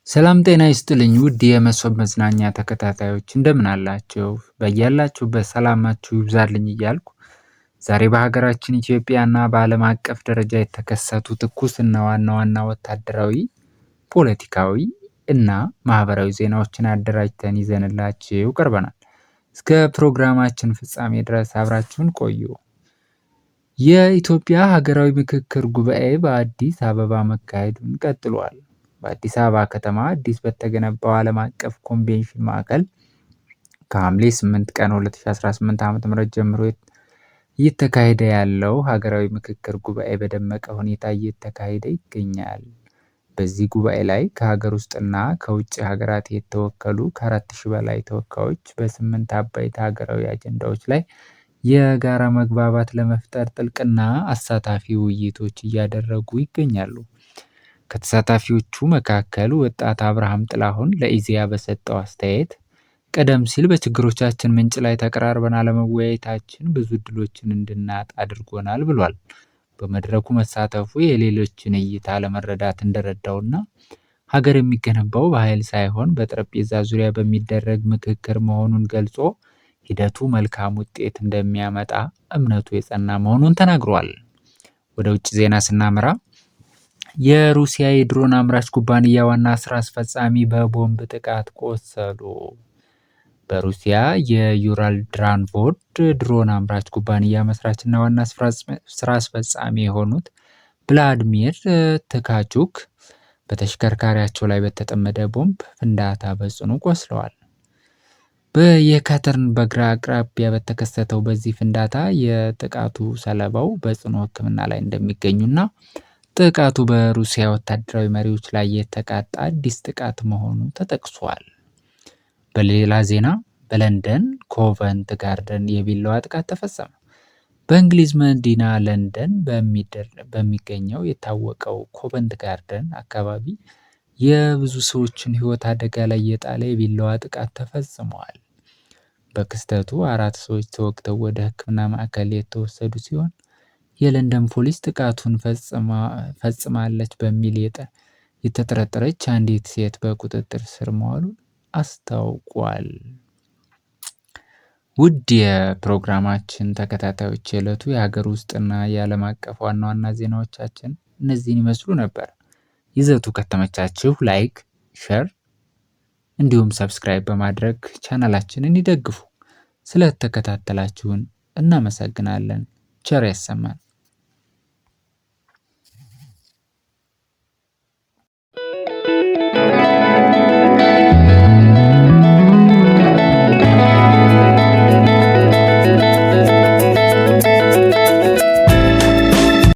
ሰላም ጤና ይስጥልኝ ውድ የመሶብ መዝናኛ ተከታታዮች እንደምን አላችሁ? በያላችሁበት ሰላማችሁ ይብዛልኝ እያልኩ ዛሬ በሀገራችን ኢትዮጵያና በዓለም አቀፍ ደረጃ የተከሰቱ ትኩስና ዋና ዋና ወታደራዊ፣ ፖለቲካዊ እና ማህበራዊ ዜናዎችን አደራጅተን ይዘንላችሁ ቀርበናል። እስከ ፕሮግራማችን ፍጻሜ ድረስ አብራችሁን ቆዩ። የኢትዮጵያ ሀገራዊ ምክክር ጉባኤ በአዲስ አበባ መካሄዱን ቀጥሏል። በአዲስ አበባ ከተማ አዲስ በተገነባው ዓለም አቀፍ ኮንቬንሽን ማዕከል ከሐምሌ 8 ቀን 2018 ዓ.ም ጀምሮ እየተካሄደ ያለው ሀገራዊ ምክክር ጉባኤ በደመቀ ሁኔታ እየተካሄደ ይገኛል። በዚህ ጉባኤ ላይ ከሀገር ውስጥና ከውጭ ሀገራት የተወከሉ ከ4000 በላይ ተወካዮች በ8 አበይት ሀገራዊ አጀንዳዎች ላይ የጋራ መግባባት ለመፍጠር ጥልቅና አሳታፊ ውይይቶች እያደረጉ ይገኛሉ። ከተሳታፊዎቹ መካከል ወጣት አብርሃም ጥላሁን ለኢዜአ በሰጠው አስተያየት ቀደም ሲል በችግሮቻችን ምንጭ ላይ ተቀራርበን አለመወያየታችን ብዙ እድሎችን እንድናጣ አድርጎናል ብሏል። በመድረኩ መሳተፉ የሌሎችን እይታ ለመረዳት እንደረዳውና ሀገር የሚገነባው በኃይል ሳይሆን በጠረጴዛ ዙሪያ በሚደረግ ምክክር መሆኑን ገልጾ ሂደቱ መልካም ውጤት እንደሚያመጣ እምነቱ የጸና መሆኑን ተናግሯል። ወደ ውጭ ዜና ስናመራ የሩሲያ የድሮን አምራች ኩባንያ ዋና ስራ አስፈጻሚ በቦምብ ጥቃት ቆሰሉ። በሩሲያ የዩራል ድራንቮርድ ድሮን አምራች ኩባንያ መስራችና ዋና ስራ አስፈጻሚ የሆኑት ቭላድሚር ትካቹክ በተሽከርካሪያቸው ላይ በተጠመደ ቦምብ ፍንዳታ በጽኑ ቆስለዋል። በየካተርንበርግ አቅራቢያ በተከሰተው በዚህ ፍንዳታ የጥቃቱ ሰለባው በጽኑ ሕክምና ላይ እንደሚገኙና ጥቃቱ በሩሲያ ወታደራዊ መሪዎች ላይ የተቃጣ አዲስ ጥቃት መሆኑ ተጠቅሷል። በሌላ ዜና በለንደን ኮቨንት ጋርደን የቢላዋ ጥቃት ተፈጸመ። በእንግሊዝ መዲና ለንደን በሚገኘው የታወቀው ኮቨንት ጋርደን አካባቢ የብዙ ሰዎችን ሕይወት አደጋ ላይ የጣለ የቢላዋ ጥቃት ተፈጽሟል። በክስተቱ 4 ሰዎች ተወግተው ወደ ሕክምና ማዕከል የተወሰዱ ሲሆን የለንደን ፖሊስ ጥቃቱን ፈጽማለች በሚል የተጠረጠረች አንዲት ሴት በቁጥጥር ስር መዋሉን አስታውቋል። ውድ የፕሮግራማችን ተከታታዮች የዕለቱ የሀገር ውስጥና የዓለም አቀፍ ዋና ዋና ዜናዎቻችን እነዚህን ይመስሉ ነበር። ይዘቱ ከተመቻችሁ ላይክ፣ ሼር እንዲሁም ሰብስክራይብ በማድረግ ቻናላችንን ይደግፉ። ስለተከታተላችሁን እናመሰግናለን። ቸር ያሰማን።